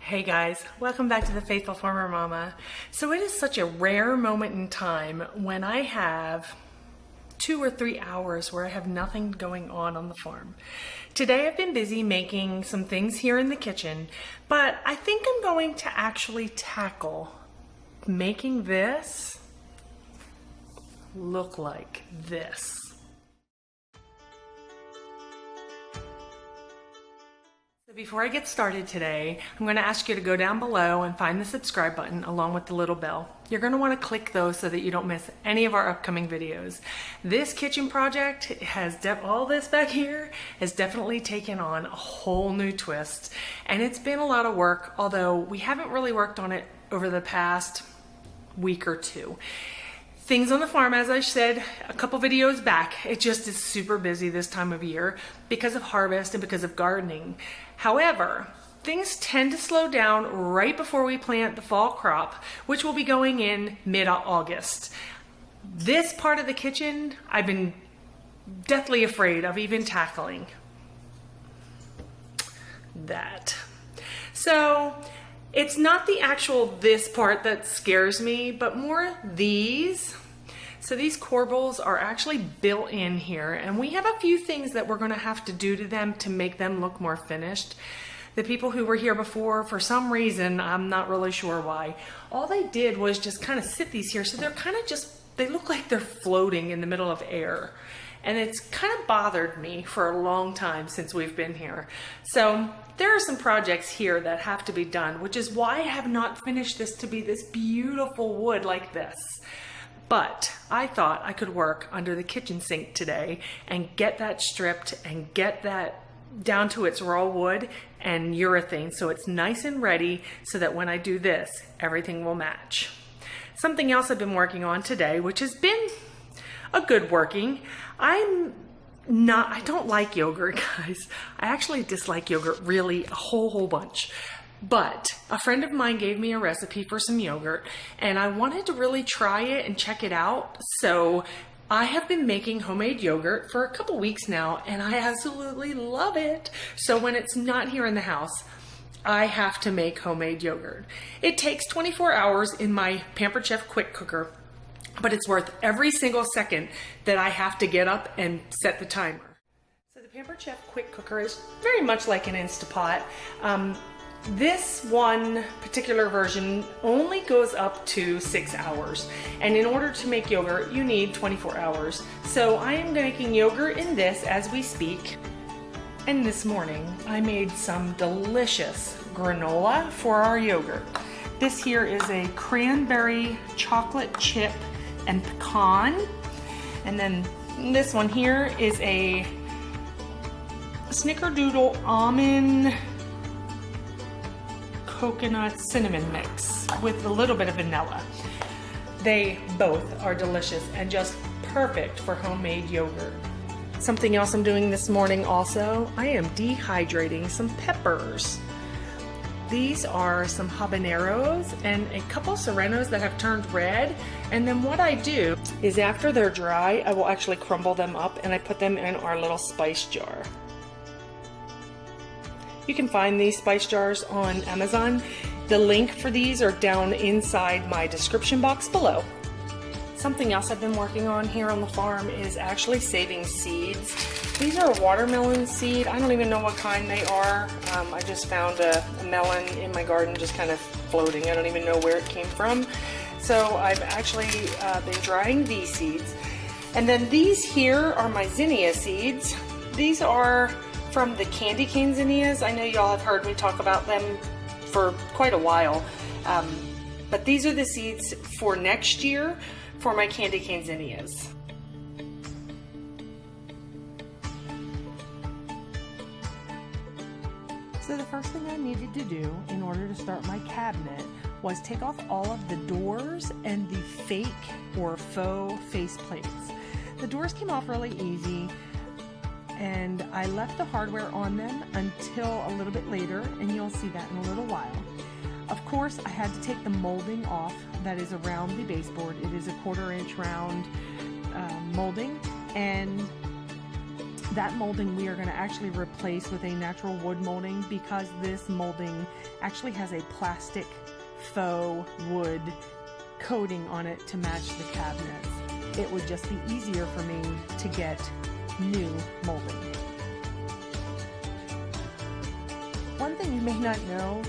Hey guys, welcome back to the Faithful Farmer Mama. So it is such a rare moment in time when I have 2 or 3 hours where I have nothing going on the farm. Today I've been busy making some things here in the kitchen, but I think I'm going to actually tackle making this look like this. Before I get started today, I'm going to ask you to go down below and find the subscribe button along with the little bell. You're going to want to click those so that you don't miss any of our upcoming videos. This kitchen project has all this back here has definitely taken on a whole new twist, and it's been a lot of work, although we haven't really worked on it over the past week or two. Things on the farm, as I said a couple videos back, it just is super busy this time of year because of harvest and because of gardening. However, things tend to slow down right before we plant the fall crop, which will be going in mid-August. This part of the kitchen, I've been deathly afraid of even tackling that. So it's not the actual this part that scares me, but more these. So these corbels are actually built in here, and we have a few things that we're going to have to do to them to make them look more finished. The people who were here before, for some reason, I'm not really sure why, all they did was just kind of sit these here, so they're kind of just, they look like they're floating in the middle of air. And it's kind of bothered me for a long time since we've been here. So there are some projects here that have to be done, which is why I have not finished this to be this beautiful wood like this. But I thought I could work under the kitchen sink today and get that stripped and get that down to its raw wood and urethane so it's nice and ready so that when I do this, everything will match. Something else I've been working on today, which has been a good working. I don't like yogurt, guys. I actually dislike yogurt really a whole bunch. But a friend of mine gave me a recipe for some yogurt, and I wanted to really try it and check it out. So I have been making homemade yogurt for a couple weeks now, and I absolutely love it. So when it's not here in the house, I have to make homemade yogurt. It takes 24 hours in my Pampered Chef quick cooker, but it's worth every single second that I have to get up and set the timer. So the Pampered Chef quick cooker is very much like an Instapot. This one particular version only goes up to 6 hours, and in order to make yogurt you need 24 hours. So I am making yogurt in this as we speak, and this morning I made some delicious granola for our yogurt. This here is a cranberry chocolate chip and pecan, and then this one here is a snickerdoodle almond coconut cinnamon mix with a little bit of vanilla. They both are delicious and just perfect for homemade yogurt. Something else I'm doing this morning also, I am dehydrating some peppers. These are some habaneros and a couple serranos that have turned red, and then what I do is after they're dry I will actually crumble them up and I put them in our little spice jar. You can find these spice jars on Amazon. The link for these are down inside my description box below. Something else I've been working on here on the farm is actually saving seeds. These are watermelon seed. I don't even know what kind they are. I just found a melon in my garden just kind of floating. I don't even know where it came from. So I've actually been drying these seeds. And then these here are my zinnia seeds. These are from the candy cane zinnias. I know y'all have heard me talk about them for quite a while. But these are the seeds for next year for my candy cane zinnias. So the first thing I needed to do in order to start my cabinet was take off all of the doors and the fake or faux face plates. The doors came off really easy, and I left the hardware on them until a little bit later, and you'll see that in a little while. Of course, I had to take the molding off that is around the baseboard. It is a 1/4 inch round molding, and That molding we are going to actually replace with a natural wood molding, because this molding actually has a plastic faux wood coating on it to match the cabinets. It would just be easier for me to get new molding. One thing you may not know,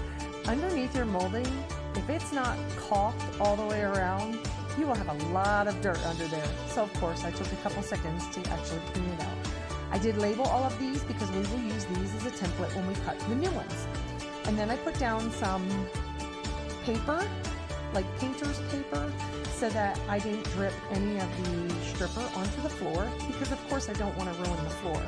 underneath your molding, if it's not caulked all the way around, you will have a lot of dirt under there. So of course I took a couple seconds to actually clean it out. I did label all of these because we will use these as a template when we cut the new ones. And then I put down some paper, like painter's paper, so that I didn't drip any of the stripper onto the floor, because of course I don't want to ruin the floor.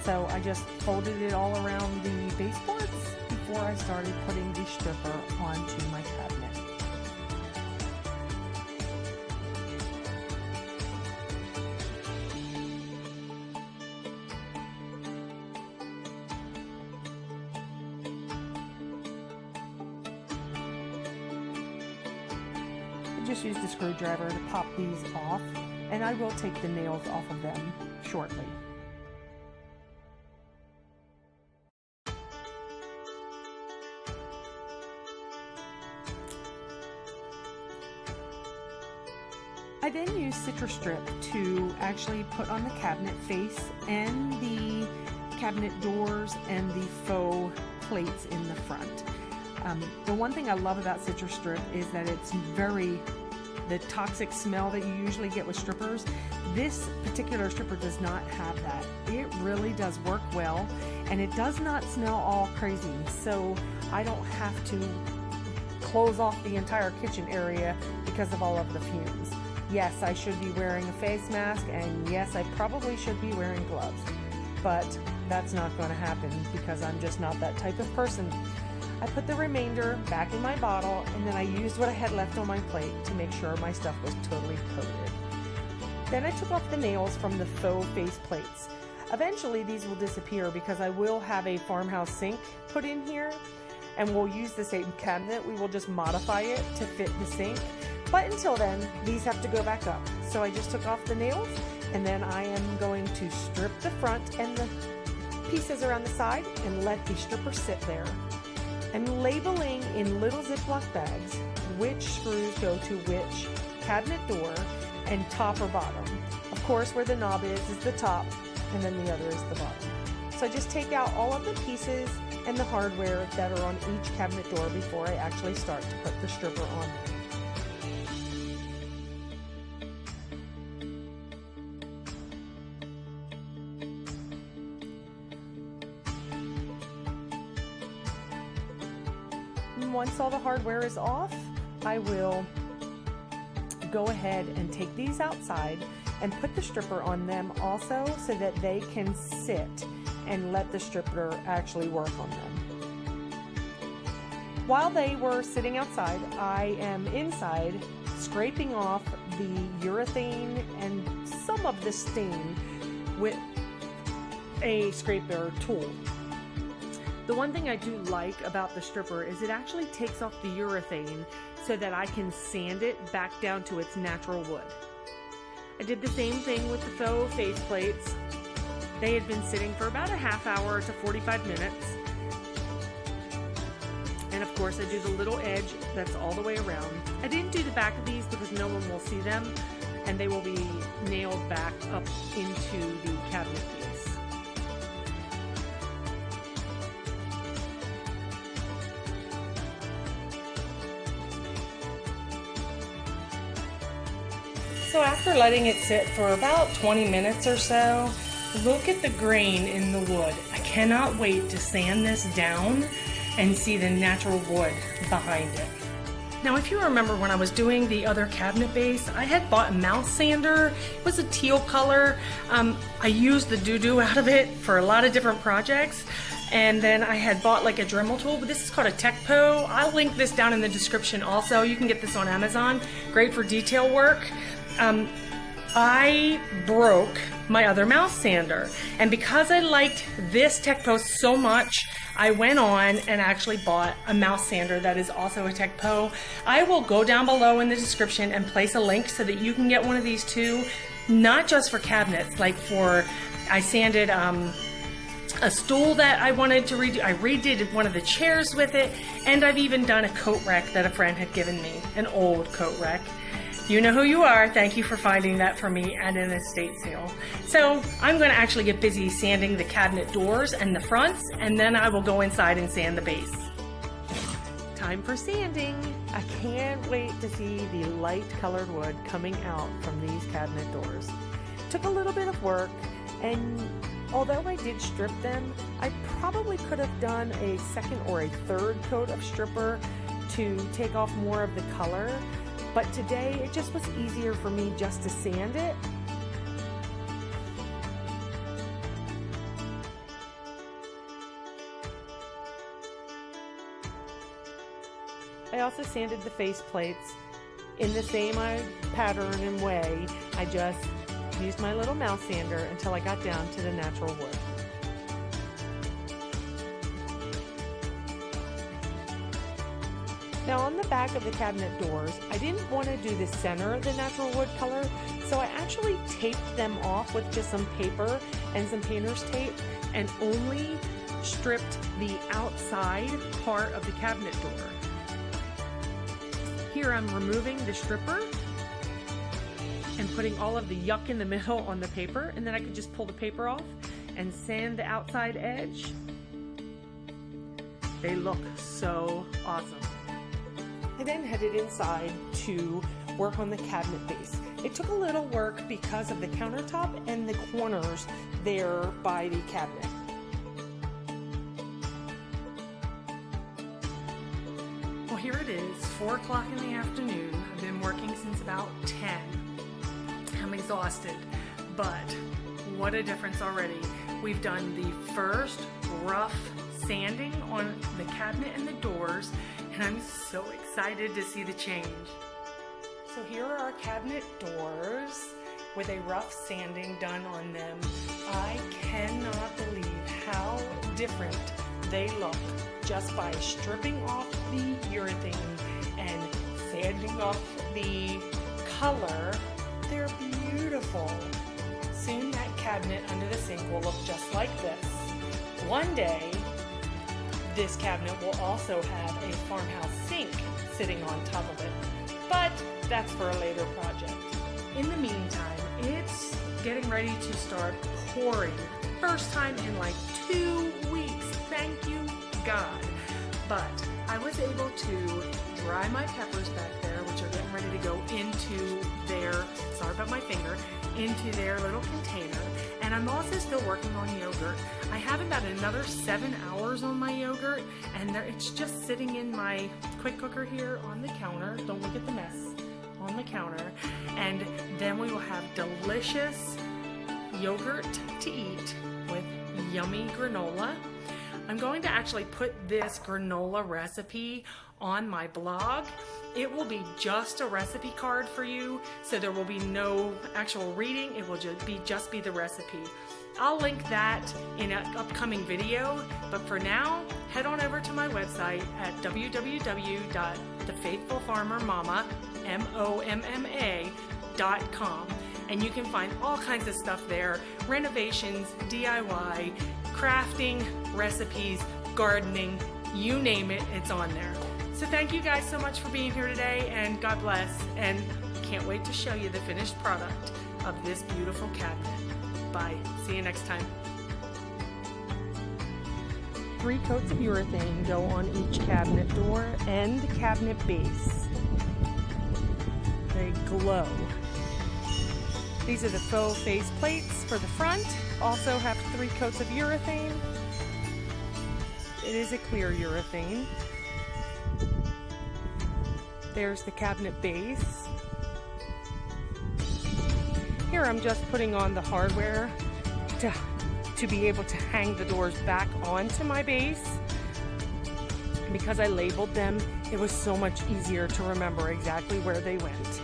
So I just folded it all around the baseboards before I started putting the stripper onto my cabinet. Just use the screwdriver to pop these off, and I will take the nails off of them shortly. I then use citrus strip to actually put on the cabinet face and the cabinet doors and the faux plates in the front. The one thing I love about citrus strip is that it's the toxic smell that you usually get with strippers. This particular stripper does not have that. It really does work well, and it does not smell all crazy, so I don't have to close off the entire kitchen area because of all of the fumes. Yes, I should be wearing a face mask, and yes, I probably should be wearing gloves, but that's not going to happen because I'm just not that type of person. I put the remainder back in my bottle, and then I used what I had left on my plate to make sure my stuff was totally coated. Then I took off the nails from the faux face plates. Eventually these will disappear because I will have a Farmhouse sink put in here, and we'll use the same cabinet. We will just modify it to fit the sink. But until then, these have to go back up. So I just took off the nails, and then I am going to strip the front and the pieces around the side and let the stripper sit there. I'm labeling in little Ziploc bags which screws go to which cabinet door and top or bottom. Of course, where the knob is the top, and then the other is the bottom. So I just take out all of the pieces and the hardware that are on each cabinet door before I actually start to put the stripper on them. Once all the hardware is off, I will go ahead and take these outside and put the stripper on them also, so that they can sit and let the stripper actually work on them. While they were sitting outside, I am inside scraping off the urethane and some of the stain with a scraper tool. The one thing I do like about the stripper is it actually takes off the urethane so that I can sand it back down to its natural wood. I did the same thing with the faux face plates. They had been sitting for about a half hour to 45 minutes. And of course I do the little edge that's all the way around. I didn't do the back of these because no one will see them, and they will be nailed back up into the cabinet piece. So after letting it sit for about 20 minutes or so, look at the grain in the wood. I cannot wait to sand this down and see the natural wood behind it. Now, if you remember when I was doing the other cabinet base, I had bought a mouse sander. It was a teal color. I used the doo-doo out of it for a lot of different projects. And then I had bought like a Dremel tool, but this is called a Tekpo. I'll link this down in the description also. You can get this on Amazon. Great for detail work. I broke my other mouse sander, and because I liked this Tekpo so much, I went on and actually bought a mouse sander that is also a Tekpo. I will go down below in the description and place a link so that you can get one of these too, not just for cabinets, like for I sanded a stool that I wanted to redo. I redid one of the chairs with it, and I've even done a coat rack that a friend had given me, an old coat rack. You know who you are. Thank you for finding that for me at an estate sale. So I'm going to actually get busy sanding the cabinet doors and the fronts, and then I will go inside and sand the base. Time for sanding. I can't wait to see the light colored wood coming out from these cabinet doors. Took a little bit of work, and although I did strip them, I probably could have done a second or a third coat of stripper to take off more of the color. But today, it just was easier for me just to sand it. I also sanded the face plates in the same pattern and way. I just used my little mouse sander until I got down to the natural wood. Now on the back of the cabinet doors, I didn't want to do the center of the natural wood color, so I actually taped them off with just some paper and some painter's tape and only stripped the outside part of the cabinet door. Here I'm removing the stripper and putting all of the yuck in the middle on the paper, and then I could just pull the paper off and sand the outside edge. They look so awesome. I then headed inside to work on the cabinet base. It took a little work because of the countertop and the corners there by the cabinet. Well, here it is, 4 o'clock in the afternoon. I've been working since about 10. I'm exhausted, but what a difference already. We've done the first rough sanding on the cabinet and the doors, and I'm so excited to see the change. So here are our cabinet doors with a rough sanding done on them. I cannot believe how different they look just by stripping off the urethane and sanding off the color. They're beautiful. Soon that cabinet under the sink will look just like this. One day, this cabinet will also have a farmhouse sink sitting on top of it, but that's for a later project. In the meantime, it's getting ready to start pouring. First time in like 2 weeks, thank you God. But I was able to dry my peppers back there, which are getting ready to go into their, sorry about my finger, into their little container. And I'm also still working on yogurt. I have about another 7 hours on my yogurt, and it's just sitting in my quick cooker here on the counter. Don't look at the mess on the counter. And then we will have delicious yogurt to eat with yummy granola. I'm going to actually put this granola recipe on my blog. It will be just a recipe card for you, so there will be no actual reading. It will just be the recipe. I'll link that in an upcoming video, but for now, head on over to my website at www.thefaithfulfarmermama.com, and you can find all kinds of stuff there: renovations, DIY, crafting, recipes, gardening, you name it, it's on there. So thank you guys so much for being here today, and God bless, and can't wait to show you the finished product of this beautiful cabinet. Bye. See you next time. 3 coats of urethane go on each cabinet door and cabinet base. They glow. These are the faux face plates for the front. Also have 3 coats of urethane. It is a clear urethane. There's the cabinet base. Here I'm just putting on the hardware to be able to hang the doors back onto my base. Because I labeled them, it was so much easier to remember exactly where they went.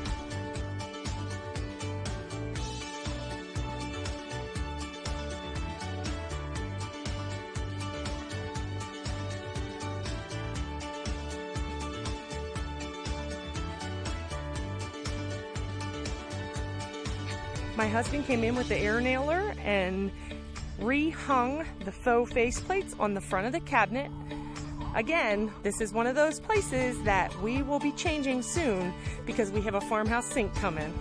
My husband came in with the air nailer and rehung the faux faceplates on the front of the cabinet. Again, this is one of those places that we will be changing soon because we have a farmhouse sink coming.